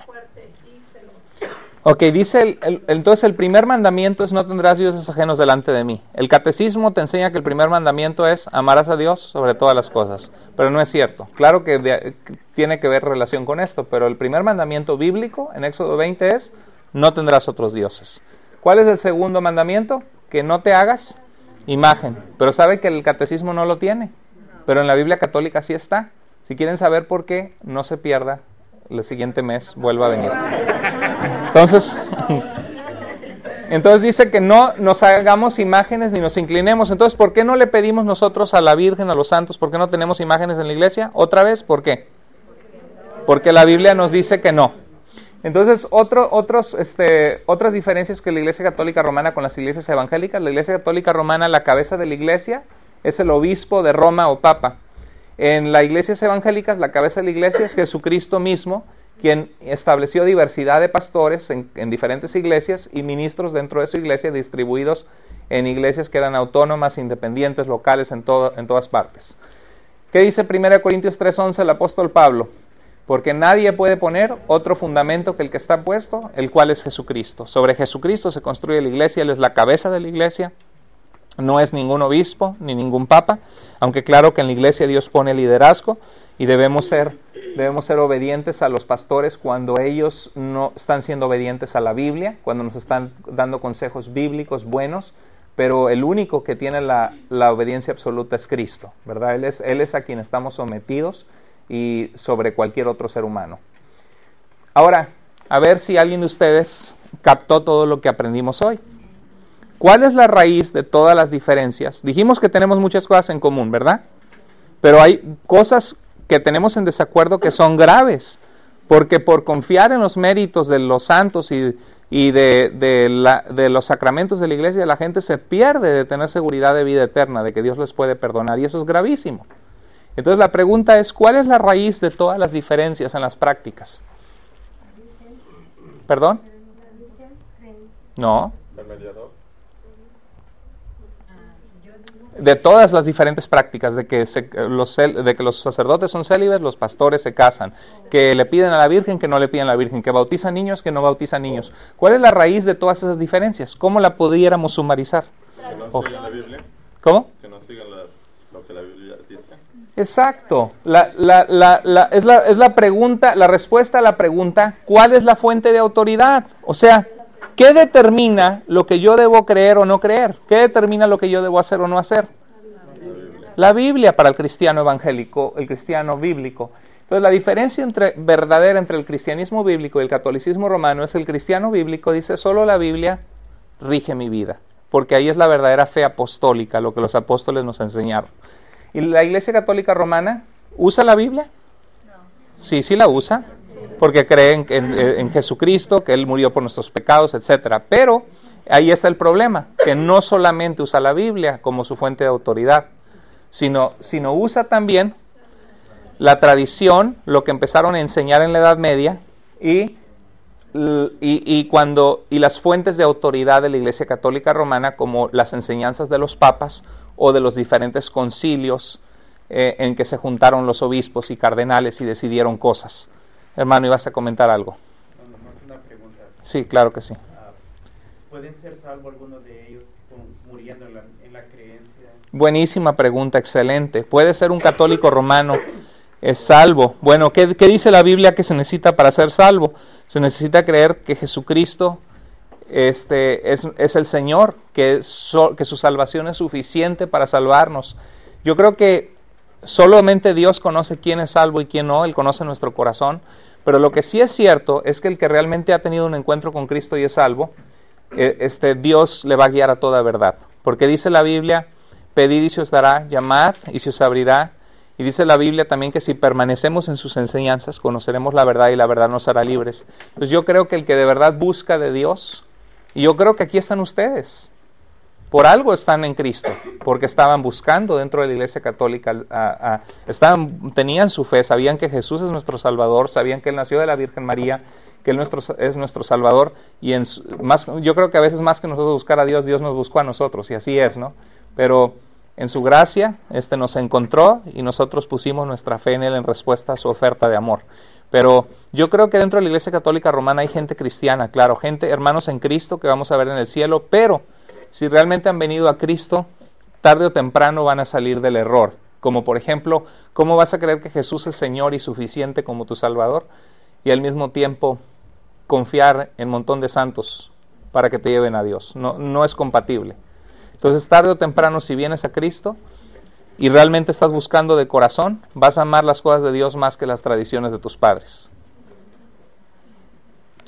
fuerte y celoso. Ok, dice, entonces el primer mandamiento es no tendrás dioses ajenos delante de mí. El catecismo te enseña que el primer mandamiento es amarás a Dios sobre todas las cosas, pero no es cierto. Claro que tiene que ver relación con esto, pero el primer mandamiento bíblico en Éxodo 20 es no tendrás otros dioses. ¿Cuál es el segundo mandamiento? Que no te hagas imagen, pero sabe que el catecismo no lo tiene, pero en la Biblia católica sí está. Si quieren saber por qué, no se pierda, el siguiente mes vuelva a venir. Entonces dice que no nos hagamos imágenes ni nos inclinemos. Entonces, ¿por qué no le pedimos nosotros a la Virgen, a los santos? ¿Por qué no tenemos imágenes en la iglesia? Otra vez, ¿por qué? Porque la Biblia nos dice que no. Entonces, otras diferencias que la Iglesia Católica Romana con las iglesias evangélicas. La Iglesia Católica Romana, la cabeza de la iglesia es el obispo de Roma o papa. En las iglesias evangélicas, la cabeza de la iglesia es Jesucristo mismo, quien estableció diversidad de pastores en diferentes iglesias y ministros dentro de su iglesia, distribuidos en iglesias que eran autónomas, independientes, locales, en todas partes. ¿Qué dice 1 Corintios 3:11 el apóstol Pablo? Porque nadie puede poner otro fundamento que el que está puesto, el cual es Jesucristo. Sobre Jesucristo se construye la iglesia, Él es la cabeza de la iglesia. No es ningún obispo ni ningún papa, aunque claro que en la iglesia Dios pone liderazgo y debemos ser obedientes a los pastores cuando ellos no están siendo obedientes a la Biblia, cuando nos están dando consejos bíblicos buenos, pero el único que tiene la obediencia absoluta es Cristo, ¿verdad? Él es a quien estamos sometidos y sobre cualquier otro ser humano. Ahora, a ver si alguien de ustedes captó todo lo que aprendimos hoy. ¿Cuál es la raíz de todas las diferencias? Dijimos que tenemos muchas cosas en común, ¿verdad? Pero hay cosas que tenemos en desacuerdo que son graves, porque por confiar en los méritos de los santos y de los sacramentos de la iglesia, la gente se pierde de tener seguridad de vida eterna, de que Dios les puede perdonar, y eso es gravísimo. Entonces la pregunta es, ¿cuál es la raíz de todas las diferencias en las prácticas? ¿Perdón? No. ¿El mediador? De todas las diferentes prácticas, de que los sacerdotes son célibes, los pastores se casan, que le piden a la Virgen, que no le piden a la Virgen, que bautizan niños, que no bautizan niños. ¿Cuál es la raíz de todas esas diferencias? ¿Cómo la pudiéramos sumarizar? Que no sigan la Biblia. ¿Cómo? Que no sigan lo que la Biblia dice. Exacto. Es la pregunta, la respuesta a la pregunta, ¿cuál es la fuente de autoridad? O sea, ¿qué determina lo que yo debo creer o no creer? ¿Qué determina lo que yo debo hacer o no hacer? La Biblia para el cristiano evangélico, el cristiano bíblico. Entonces la diferencia verdadera entre el cristianismo bíblico y el catolicismo romano es el cristiano bíblico dice solo la Biblia rige mi vida, porque ahí es la verdadera fe apostólica, lo que los apóstoles nos enseñaron. ¿Y la Iglesia Católica Romana usa la Biblia? No. Sí la usa, porque creen en Jesucristo, que Él murió por nuestros pecados, etcétera. Pero ahí está el problema, que no solamente usa la Biblia como su fuente de autoridad, sino usa también la tradición, lo que empezaron a enseñar en la Edad Media, y las fuentes de autoridad de la Iglesia Católica Romana, como las enseñanzas de los papas o de los diferentes concilios en que se juntaron los obispos y cardenales y decidieron cosas. Hermano, ¿ibas a comentar algo? No, nomás una pregunta. Sí, claro que sí. ¿Pueden ser salvos algunos de ellos muriendo en la creencia? Buenísima pregunta, excelente. ¿Puede ser un católico romano salvo? Bueno, ¿qué dice la Biblia que se necesita para ser salvo? Se necesita creer que Jesucristo es el Señor, que su salvación es suficiente para salvarnos. Yo creo que solamente Dios conoce quién es salvo y quién no, Él conoce nuestro corazón, pero lo que sí es cierto es que el que realmente ha tenido un encuentro con Cristo y es salvo, Dios le va a guiar a toda verdad, porque dice la Biblia, pedid y se os dará, llamad y se os abrirá, y dice la Biblia también que si permanecemos en sus enseñanzas, conoceremos la verdad y la verdad nos hará libres. Pues yo creo que el que de verdad busca de Dios, y yo creo que aquí están ustedes, por algo están en Cristo, porque estaban buscando dentro de la Iglesia Católica, tenían su fe, sabían que Jesús es nuestro Salvador, sabían que Él nació de la Virgen María, que Él es nuestro Salvador, y yo creo que a veces más que nosotros buscar a Dios, Dios nos buscó a nosotros, y así es, ¿no? Pero en su gracia, nos encontró y nosotros pusimos nuestra fe en Él en respuesta a su oferta de amor. Pero yo creo que dentro de la Iglesia Católica Romana hay gente cristiana, claro, gente, hermanos en Cristo que vamos a ver en el cielo, pero si realmente han venido a Cristo, tarde o temprano van a salir del error. Como por ejemplo, ¿cómo vas a creer que Jesús es Señor y suficiente como tu Salvador? Y al mismo tiempo confiar en un montón de santos para que te lleven a Dios. No es compatible. Entonces, tarde o temprano, si vienes a Cristo y realmente estás buscando de corazón, vas a amar las cosas de Dios más que las tradiciones de tus padres.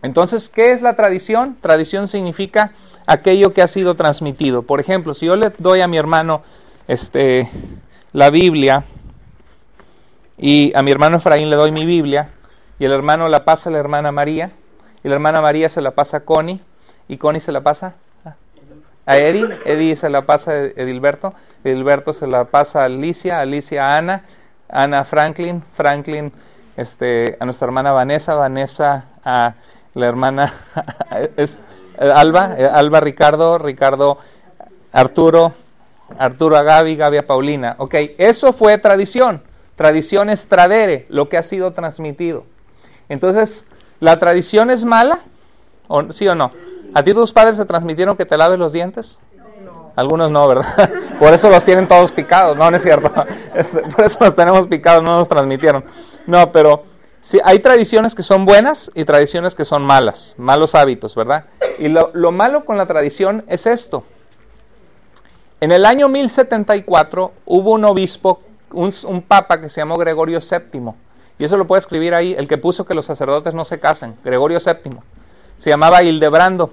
Entonces, ¿qué es la tradición? Tradición significa aquello que ha sido transmitido. Por ejemplo, si yo le doy a mi hermano la Biblia, y a mi hermano Efraín le doy mi Biblia, y el hermano la pasa a la hermana María, y la hermana María se la pasa a Connie, y Connie se la pasa a Eddie, Eddie se la pasa a Edilberto, Edilberto se la pasa a Alicia a Ana, Ana a Franklin, a nuestra hermana Vanessa, Vanessa a la hermana Alba Ricardo Arturo a Gaby a Paulina. Ok, eso fue tradición. Tradición es tradere, lo que ha sido transmitido. Entonces, ¿la tradición es mala? ¿Sí o no? ¿A ti tus padres te transmitieron que te laves los dientes? No. Algunos no, ¿verdad? Por eso los tienen todos picados. No es cierto. Por eso los tenemos picados, no nos transmitieron. No, pero sí, hay tradiciones que son buenas y tradiciones que son malas. Malos hábitos, ¿verdad? Y lo malo con la tradición es esto. En el año 1074 hubo un obispo, un papa que se llamó Gregorio VII. Y eso lo puede escribir ahí, el que puso que los sacerdotes no se casen. Gregorio VII. Se llamaba Hildebrando.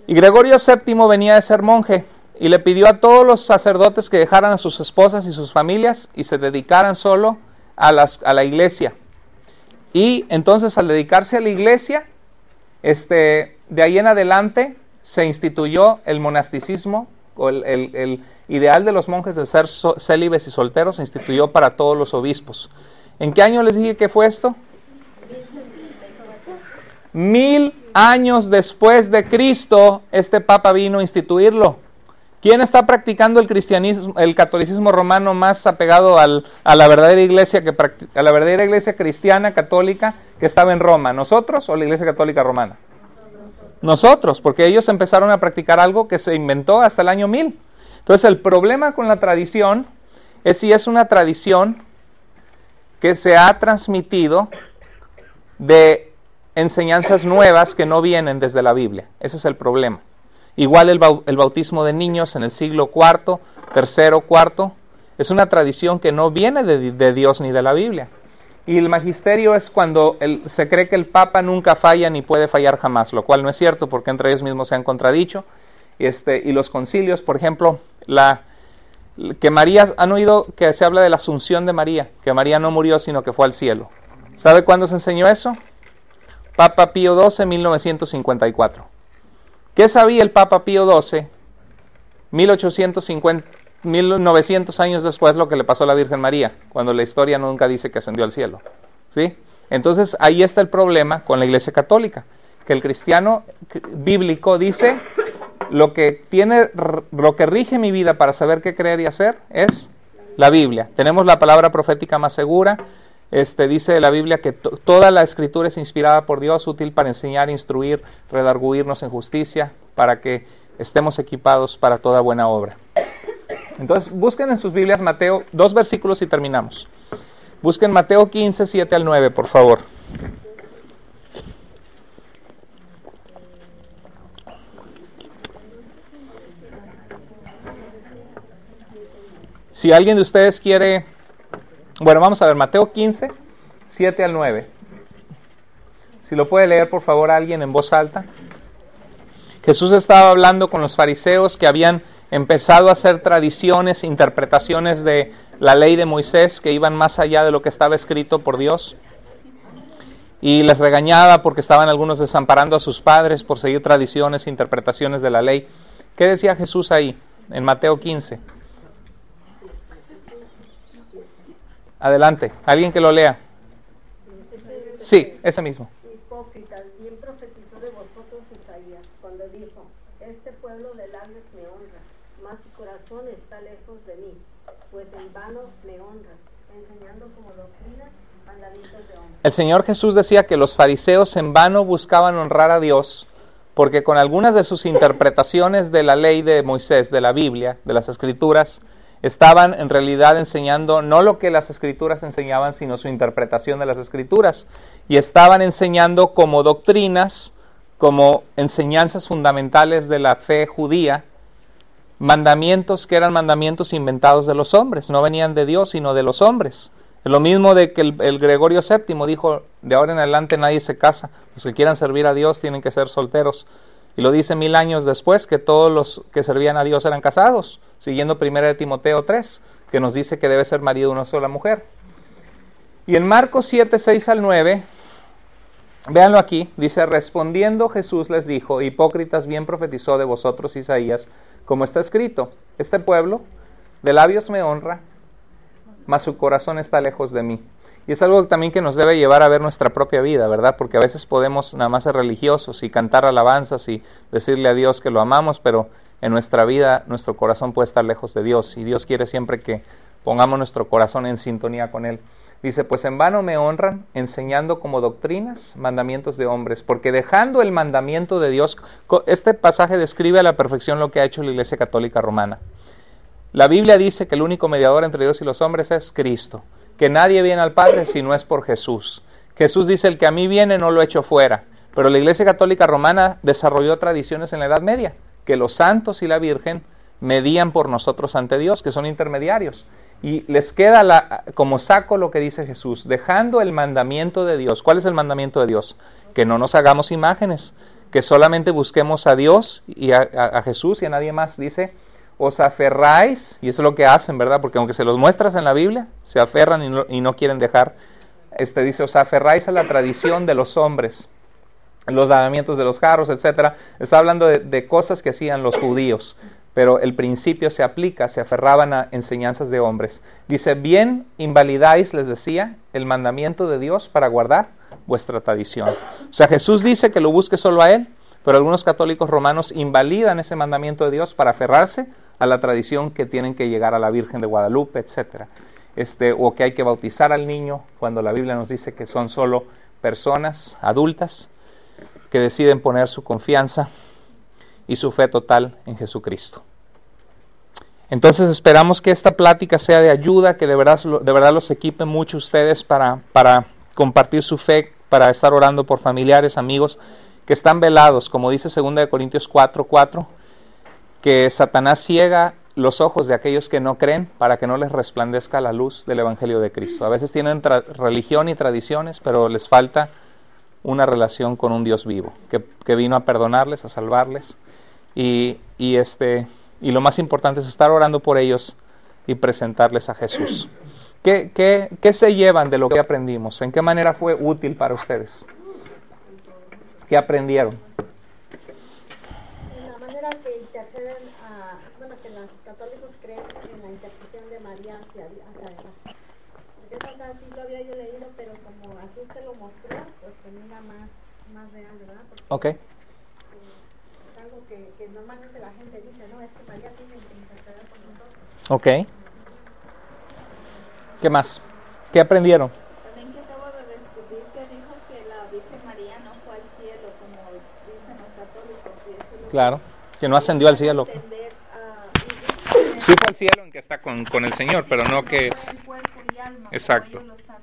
Y Gregorio VII venía de ser monje y le pidió a todos los sacerdotes que dejaran a sus esposas y sus familias y se dedicaran solo a la iglesia. Y entonces, al dedicarse a la iglesia, de ahí en adelante se instituyó el monasticismo, o el ideal de los monjes de ser célibes y solteros se instituyó para todos los obispos. ¿En qué año les dije que fue esto? 1000 años después de Cristo, este Papa vino a instituirlo. ¿Quién está practicando el cristianismo, el catolicismo romano más apegado a la verdadera iglesia a la verdadera iglesia cristiana católica que estaba en Roma? ¿Nosotros o la Iglesia Católica Romana? Nosotros, porque ellos empezaron a practicar algo que se inventó hasta el año 1000. Entonces, el problema con la tradición es si es una tradición que se ha transmitido de enseñanzas nuevas que no vienen desde la Biblia. Ese es el problema. Igual el bautismo de niños en el siglo IV, III, IV, es una tradición que no viene de Dios ni de la Biblia. Y el magisterio es cuando se cree que el Papa nunca falla ni puede fallar jamás, lo cual no es cierto porque entre ellos mismos se han contradicho. Y los concilios, por ejemplo, que María, han oído que se habla de la asunción de María, que María no murió sino que fue al cielo. ¿Sabe cuándo se enseñó eso? Papa Pío XII, 1954. ¿Qué sabía el Papa Pío XII? 1900 años después lo que le pasó a la Virgen María, cuando la historia nunca dice que ascendió al cielo. ¿Sí? Entonces ahí está el problema con la Iglesia Católica, que el cristiano bíblico dice, lo que rige mi vida para saber qué creer y hacer es la Biblia. Tenemos la palabra profética más segura. Dice la Biblia que toda la escritura es inspirada por Dios, útil para enseñar, instruir, redarguirnos en justicia, para que estemos equipados para toda buena obra. Entonces, busquen en sus Biblias Mateo, 2 versículos y terminamos. Busquen Mateo 15, 7 al 9, por favor. Si alguien de ustedes quiere... Bueno, vamos a ver, Mateo 15, 7 al 9. Si lo puede leer, por favor, alguien en voz alta. Jesús estaba hablando con los fariseos que habían empezado a hacer tradiciones, interpretaciones de la ley de Moisés que iban más allá de lo que estaba escrito por Dios. Y les regañaba porque estaban algunos desamparando a sus padres por seguir tradiciones, interpretaciones de la ley. ¿Qué decía Jesús ahí, en Mateo 15? Adelante, alguien que lo lea. Sí, ese mismo. Hipócritas, bien profetizó de vosotros Isaías, cuando dijo, este pueblo de labios me honra, mas su corazón está lejos de mí, pues en vano me honran, enseñando como doctrinas mandamientos de hombres. El Señor Jesús decía que los fariseos en vano buscaban honrar a Dios, porque con algunas de sus interpretaciones de la ley de Moisés, de la Biblia, de las Escrituras, estaban en realidad enseñando no lo que las Escrituras enseñaban, sino su interpretación de las Escrituras. Y estaban enseñando como doctrinas, como enseñanzas fundamentales de la fe judía, mandamientos que eran mandamientos inventados de los hombres, no venían de Dios, sino de los hombres. Es lo mismo de que el Gregorio VII dijo, de ahora en adelante nadie se casa, los que quieran servir a Dios tienen que ser solteros. Y lo dice 1000 años después, que todos los que servían a Dios eran casados, siguiendo 1 Timoteo 3, que nos dice que debe ser marido de una sola mujer. Y en Marcos 7, 6 al 9, véanlo aquí, dice, respondiendo Jesús les dijo, hipócritas, bien profetizó de vosotros Isaías, como está escrito, este pueblo de labios me honra, mas su corazón está lejos de mí. Y es algo también que nos debe llevar a ver nuestra propia vida, ¿verdad? Porque a veces podemos nada más ser religiosos y cantar alabanzas y decirle a Dios que lo amamos, pero en nuestra vida nuestro corazón puede estar lejos de Dios. Y Dios quiere siempre que pongamos nuestro corazón en sintonía con Él. Dice, pues en vano me honran, enseñando como doctrinas mandamientos de hombres, porque dejando el mandamiento de Dios, este pasaje describe a la perfección lo que ha hecho la Iglesia Católica Romana. La Biblia dice que el único mediador entre Dios y los hombres es Cristo, que nadie viene al Padre si no es por Jesús. Jesús dice, el que a mí viene no lo echo fuera. Pero la Iglesia Católica Romana desarrolló tradiciones en la Edad Media, que los santos y la Virgen medían por nosotros ante Dios, que son intermediarios. Y les queda como saco lo que dice Jesús, dejando el mandamiento de Dios. ¿Cuál es el mandamiento de Dios? Que no nos hagamos imágenes, que solamente busquemos a Dios y a Jesús y a nadie más. Dice, os aferráis, y eso es lo que hacen, ¿verdad? Porque aunque se los muestras en la Biblia, se aferran y no quieren dejar. Dice, os aferráis a la tradición de los hombres, los lavamientos de los jarros, etcétera. Está hablando de cosas que hacían los judíos, pero el principio se aplica, se aferraban a enseñanzas de hombres. Dice, bien invalidáis, les decía, el mandamiento de Dios para guardar vuestra tradición. O sea, Jesús dice que lo busque solo a Él, pero algunos católicos romanos invalidan ese mandamiento de Dios para aferrarse a la tradición que tienen que llegar a la Virgen de Guadalupe, etcétera. O que hay que bautizar al niño, cuando la Biblia nos dice que son solo personas adultas que deciden poner su confianza y su fe total en Jesucristo. Entonces esperamos que esta plática sea de ayuda, que de verdad los equipe mucho ustedes para compartir su fe, para estar orando por familiares, amigos que están velados, como dice 2 Corintios 4:4, que Satanás ciega los ojos de aquellos que no creen para que no les resplandezca la luz del Evangelio de Cristo. A veces tienen religión y tradiciones, pero les falta una relación con un Dios vivo, que vino a perdonarles, a salvarles, y lo más importante es estar orando por ellos y presentarles a Jesús. ¿Qué se llevan de lo que aprendimos? ¿En qué manera fue útil para ustedes? ¿Qué aprendieron? En la manera que interceden que los católicos creen en la intercesión de María hacia Dios. Porque eso sí lo había yo leído, pero como así usted lo mostró, pues se mira más real, ¿verdad? Porque, Ok. es algo que normalmente la gente dice, no, es que María tiene que interceder por nosotros. Ok. ¿Qué más? ¿Qué aprendieron? También que acabo de descubrir que dijo que la Virgen María no fue al cielo, como dicen los católicos. Y eso es lo Claro, que no ascendió al cielo. entender, Sí fue al cielo en que está con el Señor, pero no que... el cuerpo y alma, como Exacto. ellos lo están